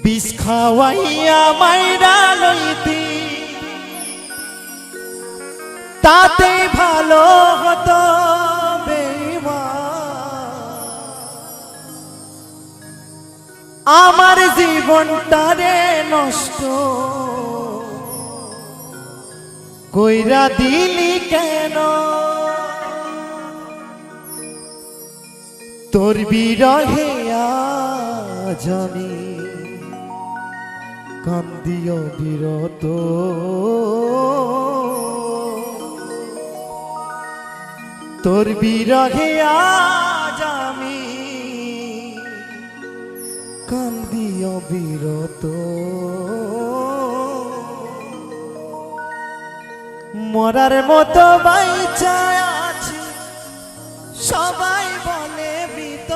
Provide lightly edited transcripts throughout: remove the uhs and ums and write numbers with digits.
বিষ খাওয়াইয়া মাইরা লইতি তাতে ভালো হতো আমার জীবনটারে নষ্ট কইরা দিলি কেন তোর বিরহে আজ আমি কান্দিও বিরত তোর বিরহে আজ আমি কান্দিও বিরত মরার মতো বাইচা আছি সবাই বলে মৃত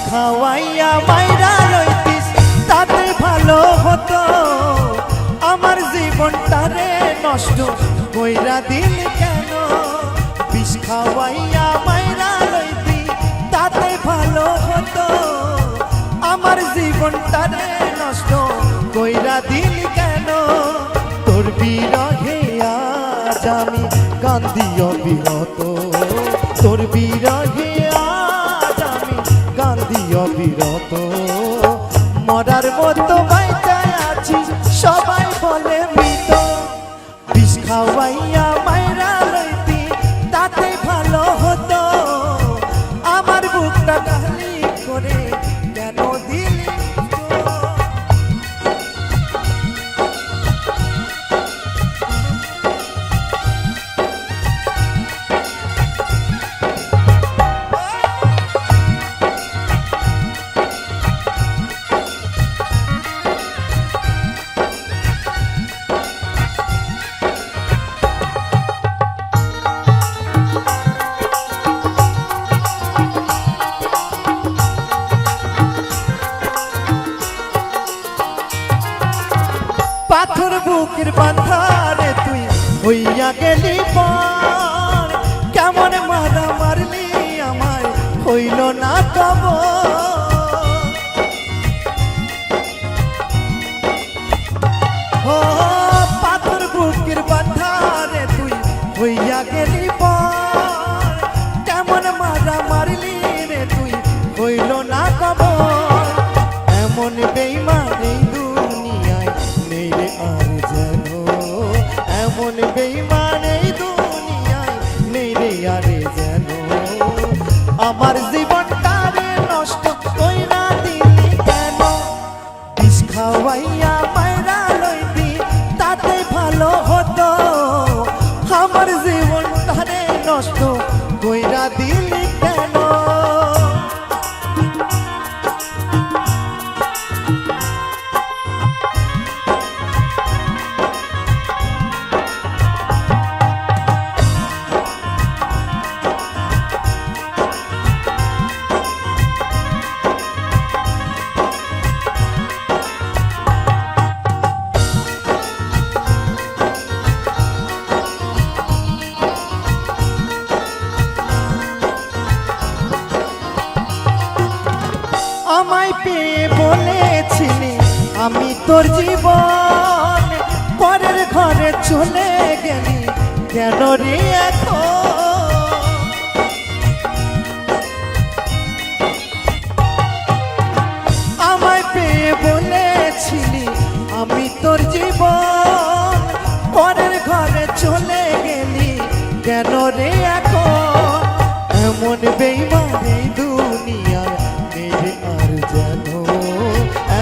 খাওয়াইয়া মাইরা লইতিস তাতে ভালো হতো আমার জীবনটারে নষ্ট কইরা দিলি কেন বিষ খাওয়াইয়া মাইরা লইতি তাতে ভালো হতো আমার জীবনটারে নষ্ট কইরা দিলি কেন তোর বিরহে আজ আমি কান্দিও বিরত তোর বিরহে কান্দিও বিরত মরার মতো বাইচা আছি সবাই বলে মৃত বিষ খাওয়াইয়া মাইরা লইতি তাতে ভালো হতো আমার বুকটা খালি করে কেন দিলি পাথর বুকের বাঁধারে তুই হইয়া গেলি পর কেমন মারা মারলি আমায় হইল না কব পাথর বুকের বাঁধারে তুই হইয়া গেলি পর কেমন মারা মারলি রে তুই হইল না কব এমন বেঈমান এই দুনিয়ায় নেই রে আর যেন এমন বেঈমান এই দুনিয়ায় নেই রে আর যেন আমার জীবনটারে নষ্ট কইরা দিলি কেন বিষ খাওয়াইয়া মাইরা লইতি তাতে ভালো হতো আমার জীবনটারে নষ্ট কইরা দিলি কেন আমায় পেয়ে বলেছিলি আমি তোর জীবন পরের ঘরে চলে গেলি কেন রে এখন আমায় পেয়ে বলেছিলি আমি তোর জীবন পরের ঘরে চলে গেলি কেন রে এখন এমন বেঈমান এই দুনিয়ায় নেই রে আর যেন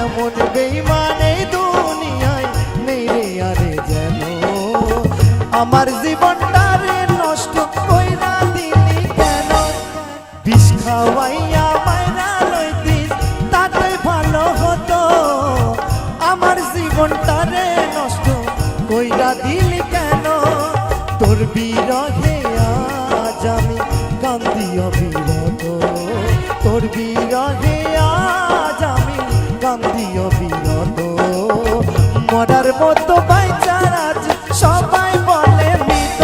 এমন বেঈমান এই দুনিয়ায় নেই রে আর যেন আমার জীবনটারে নষ্ট কইরা দিলি কেন দিলি কেন তোর বিরহে আজ আমি কান্দি অবিরত তোর বিরহে আজ আমি কান্দি অবিরত মরার মতো বাইচার আজ সবাই বলে মৃত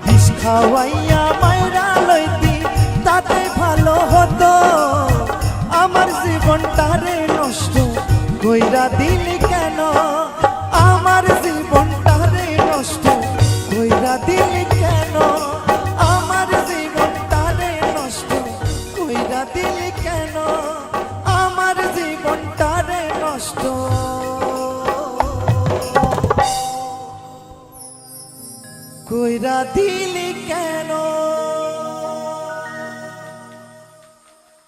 বিষ খাওয়াইয়া মায়েরা লইতি তাতে ভালো হতো আমার জীবনটারে নষ্ট কইরা দিলি কেন আমার জীবনটারে নষ্ট কইরা দিলি কেন আমার জীবনটারে নষ্ট কইরা দিলি কেন আমার জীবনটারে নষ্ট কইরা দিলি কেন